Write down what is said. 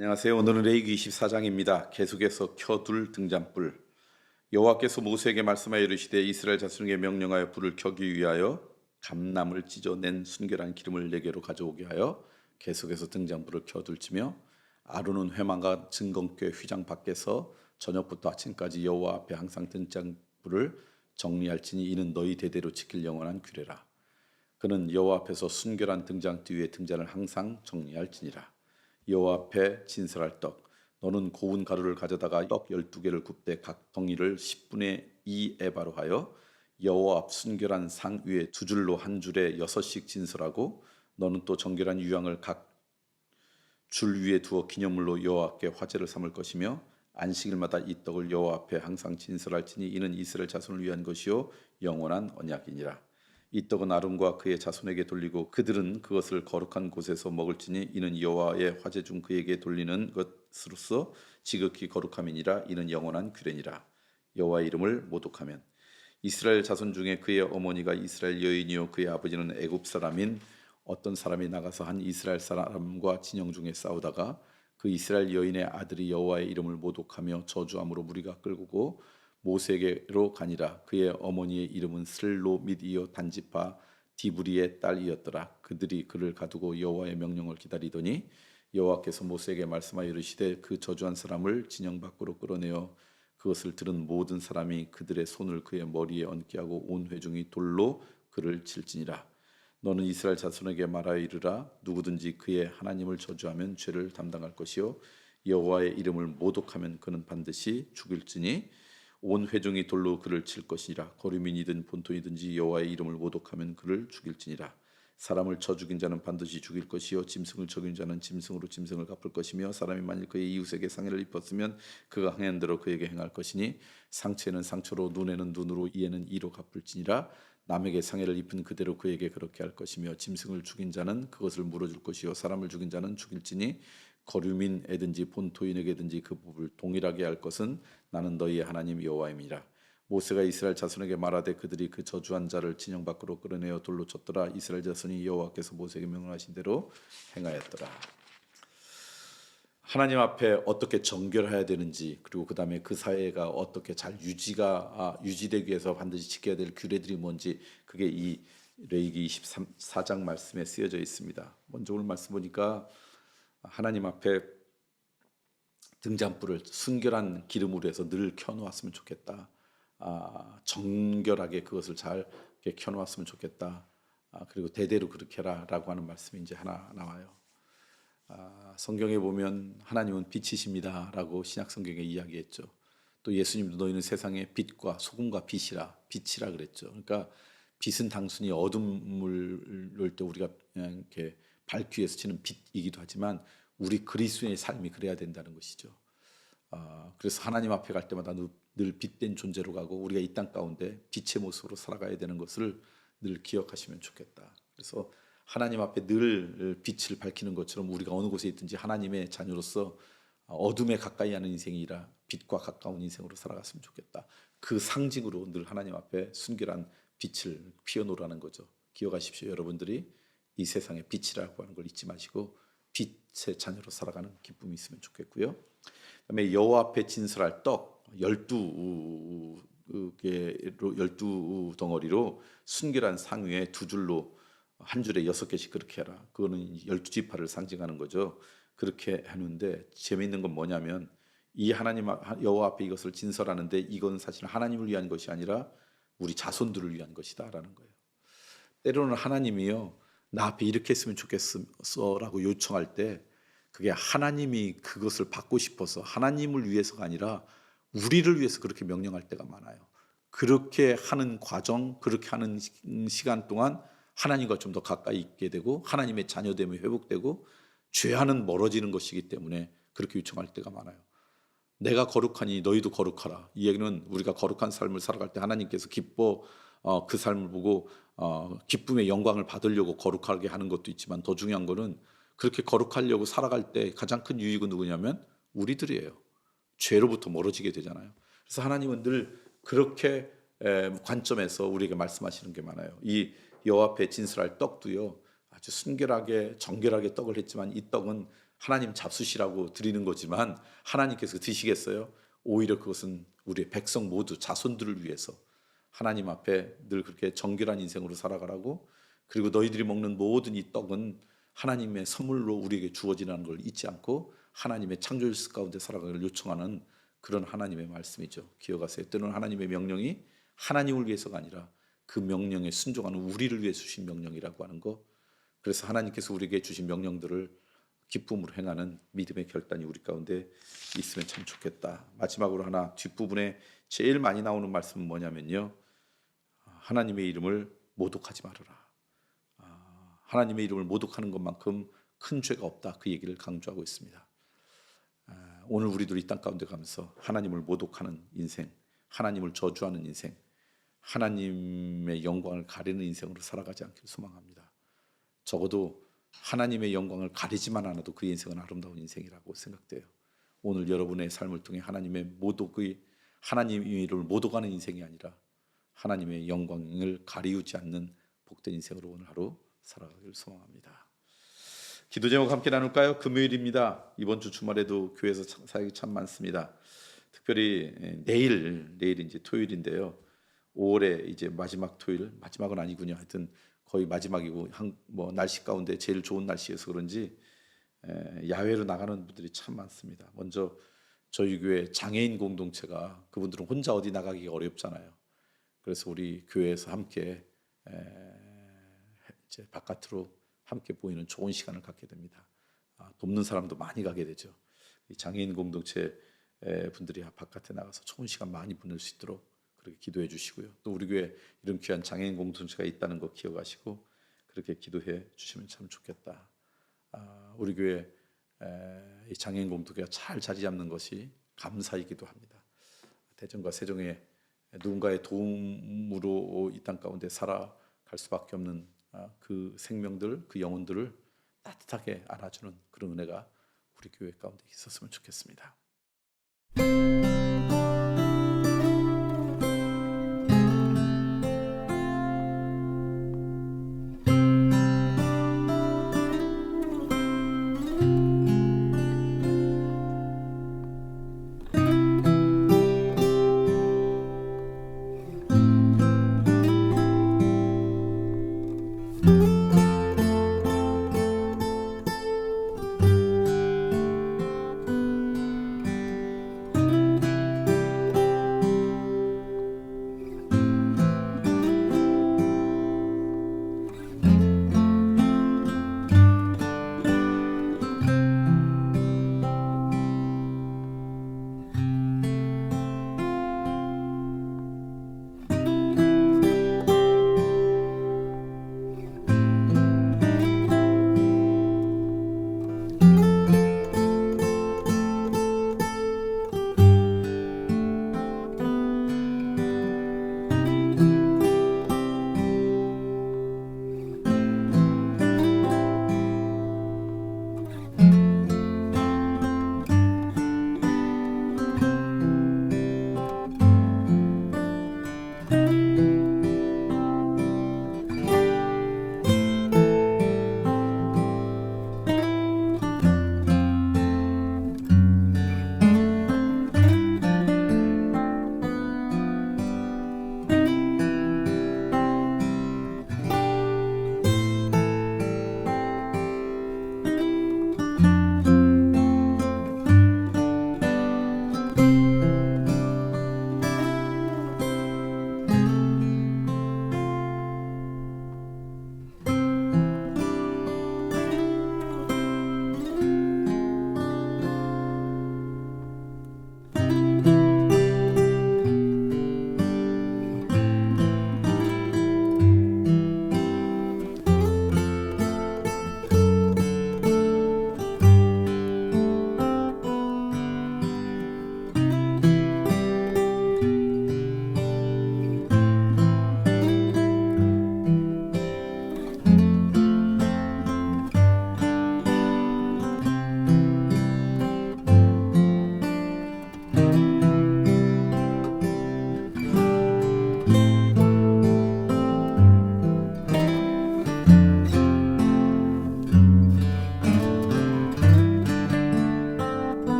안녕하세요. 오늘은 레위기 24장입니다. 계속해서 켜둘 등잔불. 여호와께서 모세에게 말씀하여 이르시되 이스라엘 자손에게 명령하여 불을 켜기 위하여 감나무를 찢어낸 순결한 기름을 네개로 가져오게 하여 계속해서 등잔불을 켜둘지며 아론은 회막과 증거궤 휘장 밖에서 저녁부터 아침까지 여호와 앞에 항상 등잔불을 정리할지니 이는 너희 대대로 지킬 영원한 규례라. 그는 여호와 앞에서 순결한 등잔대 위에 등잔을 항상 정리할지니라. 여호와 앞에 진설할 떡. 너는 고운 가루를 가져다가 떡 12개를 굽되 각 덩이를 10분의 2 에바로 하여 여호와 앞 순결한 상 위에 두 줄로 한 줄에 6씩 진설하고 너는 또 정결한 유향을 각 줄 위에 두어 기념물로 여호와께 화제를 삼을 것이며 안식일마다 이 떡을 여호와 앞에 항상 진설할지니 이는 이스라엘 자손을 위한 것이요 영원한 언약이니라. 이 떡은 아론과 그의 자손에게 돌리고 그들은 그것을 거룩한 곳에서 먹을지니 이는 여호와의 화제 중 그에게 돌리는 것으로서 지극히 거룩함이니라. 이는 영원한 규례니라. 여호와의 이름을 모독하면 이스라엘 자손 중에 그의 어머니가 이스라엘 여인이요 그의 아버지는 애굽 사람인 어떤 사람이 나가서 한 이스라엘 사람과 진영 중에 싸우다가 그 이스라엘 여인의 아들이 여호와의 이름을 모독하며 저주함으로 무리가 끌고 모세에게로 가니라. 그의 어머니의 이름은 슬로밋이요 단지파 디브리의 딸이었더라. 그들이 그를 가두고 여호와의 명령을 기다리더니 여호와께서 모세에게 말씀하여 이르시되 그 저주한 사람을 진영 밖으로 끌어내어 그것을 들은 모든 사람이 그들의 손을 그의 머리에 얹게 하고 온 회중이 돌로 그를 칠지니라. 너는 이스라엘 자손에게 말하여 이르라. 누구든지 그의 하나님을 저주하면 죄를 담당할 것이요 여호와의 이름을 모독하면 그는 반드시 죽일지니 온 회중이 돌로 그를 칠 것이라. 거류민이든 본토이든지 여호와의 이름을 모독하면 그를 죽일지니라. 사람을 쳐 죽인 자는 반드시 죽일 것이요 짐승을 죽인 자는 짐승으로 짐승을 갚을 것이며 사람이 만일 그의 이웃에게 상해를 입었으면 그가 행한 대로 그에게 행할 것이니 상처에는 상처로 눈에는 눈으로 이에는 이로 갚을지니라. 남에게 상해를 입은 그대로 그에게 그렇게 할 것이며 짐승을 죽인 자는 그것을 물어줄 것이요 사람을 죽인 자는 죽일지니 거류민에든지 본토인에게든지 그 법을 동일하게 할 것은 나는 너희의 하나님 여호와임이라. 모세가 이스라엘 자손에게 말하되 그들이 그 저주한 자를 진영 밖으로 끌어내어 돌로 쳤더라. 이스라엘 자손이 여호와께서 모세에게 명령하신 대로 행하였더라. 하나님 앞에 어떻게 정결해야 되는지, 그리고 그 다음에 그 사회가 어떻게 잘 유지되기 위해서 반드시 지켜야 될 규례들이 뭔지, 그게 이 레위기 24장 말씀에 쓰여져 있습니다. 먼저 오늘 말씀 보니까 하나님 앞에 등잔불을 순결한 기름으로 해서 늘 켜놓았으면 좋겠다. 정결하게 그것을 잘 이렇게 켜놓았으면 좋겠다. 그리고 대대로 그렇게 해라라고 하는 말씀이 이제 하나 나와요. 성경에 보면 하나님은 빛이십니다라고 신약 성경에 이야기했죠. 또 예수님도 너희는 세상의 빛과 소금과 빛이라 그랬죠. 그러니까 빛은 단순히 어둠을 때 우리가 그냥 이렇게 밝기 위해서 치는 빛이기도 하지만 우리 그리스도인의 삶이 그래야 된다는 것이죠. 그래서 하나님 앞에 갈 때마다 늘 빛된 존재로 가고 우리가 이 땅 가운데 빛의 모습으로 살아가야 되는 것을 늘 기억하시면 좋겠다. 그래서 하나님 앞에 늘 빛을 밝히는 것처럼 우리가 어느 곳에 있든지 하나님의 자녀로서 어둠에 가까이 하는 인생이라 빛과 가까운 인생으로 살아갔으면 좋겠다. 그 상징으로 늘 하나님 앞에 순결한 빛을 피워놓으라는 거죠. 기억하십시오. 여러분들이 이 세상의 빛이라고 하는 걸 잊지 마시고 빛의 자녀로 살아가는 기쁨이 있으면 좋겠고요. 그다음에 여호와 앞에 진설할 떡 12 덩어리로 순결한 상 위에 두 줄로 한 줄에 6개씩 그렇게 해라. 그거는 12지파를 상징하는 거죠. 그렇게 하는데 재미있는 건 뭐냐면 이 하나님 여호와 앞에 이것을 진설하는데 이건 사실 하나님을 위한 것이 아니라 우리 자손들을 위한 것이다라는 거예요. 때로는 하나님이요 나 앞에 이렇게 했으면 좋겠어라고 요청할 때 그게 하나님이 그것을 받고 싶어서 하나님을 위해서가 아니라 우리를 위해서 그렇게 명령할 때가 많아요. 그렇게 하는 과정, 그렇게 하는 시간 동안 하나님과 좀 더 가까이 있게 되고 하나님의 자녀됨이 회복되고 죄와는 멀어지는 것이기 때문에 그렇게 요청할 때가 많아요. 내가 거룩하니 너희도 거룩하라. 이 얘기는 우리가 거룩한 삶을 살아갈 때 하나님께서 그 삶을 보고 기쁨의 영광을 받으려고 거룩하게 하는 것도 있지만 더 중요한 거는 그렇게 거룩하려고 살아갈 때 가장 큰 유익은 누구냐면 우리들이에요. 죄로부터 멀어지게 되잖아요. 그래서 하나님은 늘 그렇게 관점에서 우리에게 말씀하시는 게 많아요. 이 여호와 앞에 진설할 떡도요 아주 순결하게 정결하게 떡을 했지만 이 떡은 하나님 잡수시라고 드리는 거지만 하나님께서 드시겠어요? 오히려 그것은 우리의 백성 모두 자손들을 위해서 하나님 앞에 늘 그렇게 정결한 인생으로 살아가라고, 그리고 너희들이 먹는 모든 이 떡은 하나님의 선물로 우리에게 주어지는 걸 잊지 않고 하나님의 창조일수 가운데 살아가기를 요청하는 그런 하나님의 말씀이죠. 기억하세요. 때로는 하나님의 명령이 하나님을 위해서가 아니라 그 명령에 순종하는 우리를 위해 주신 명령이라고 하는 거. 그래서 하나님께서 우리에게 주신 명령들을 기쁨으로 행하는 믿음의 결단이 우리 가운데 있으면 참 좋겠다. 마지막으로 하나, 뒷부분에 제일 많이 나오는 말씀은 뭐냐면요, 하나님의 이름을 모독하지 말아라. 하나님의 이름을 모독하는 것만큼 큰 죄가 없다, 그 얘기를 강조하고 있습니다. 오늘 우리들이 이 땅 가운데 가면서 하나님을 모독하는 인생, 하나님을 저주하는 인생, 하나님의 영광을 가리는 인생으로 살아가지 않기를 소망합니다. 적어도 하나님의 영광을 가리지만 않아도 그 인생은 아름다운 인생이라고 생각돼요. 오늘 여러분의 삶을 통해 하나님의 모독의, 하나님의 이름을 모독하는 인생이 아니라 하나님의 영광을 가리우지 않는 복된 인생으로 오늘 하루 살아가기를 소망합니다. 기도 제목 함께 나눌까요? 금요일입니다. 이번 주 주말에도 교회에서 사역이 참 많습니다. 특별히 내일 이제 토요일인데요. 5월에 이제 마지막 토요일, 마지막은 아니군요. 하여튼 거의 마지막이고 뭐 날씨 가운데 제일 좋은 날씨여서 그런지 야외로 나가는 분들이 참 많습니다. 먼저 저희 교회 장애인 공동체가, 그분들은 혼자 어디 나가기가 어렵잖아요. 그래서 우리 교회에서 함께 이제 바깥으로 함께 보이는 좋은 시간을 갖게 됩니다. 돕는 사람도 많이 가게 되죠. 이 장애인 공동체 분들이 바깥에 나가서 좋은 시간 많이 보낼 수 있도록 그렇게 기도해 주시고요. 또 우리 교회 이런 귀한 장애인 공동체가 있다는 거 기억하시고 그렇게 기도해 주시면 참 좋겠다. 우리 교회 이 장애인 공동체가 잘 자리 잡는 것이 감사이기도 합니다. 대전과 세종에 누군가의 도움으로 이 땅 가운데 살아갈 수밖에 없는 그 생명들, 그 영혼들을 따뜻하게 안아주는 그런 은혜가 우리 교회 가운데 있었으면 좋겠습니다.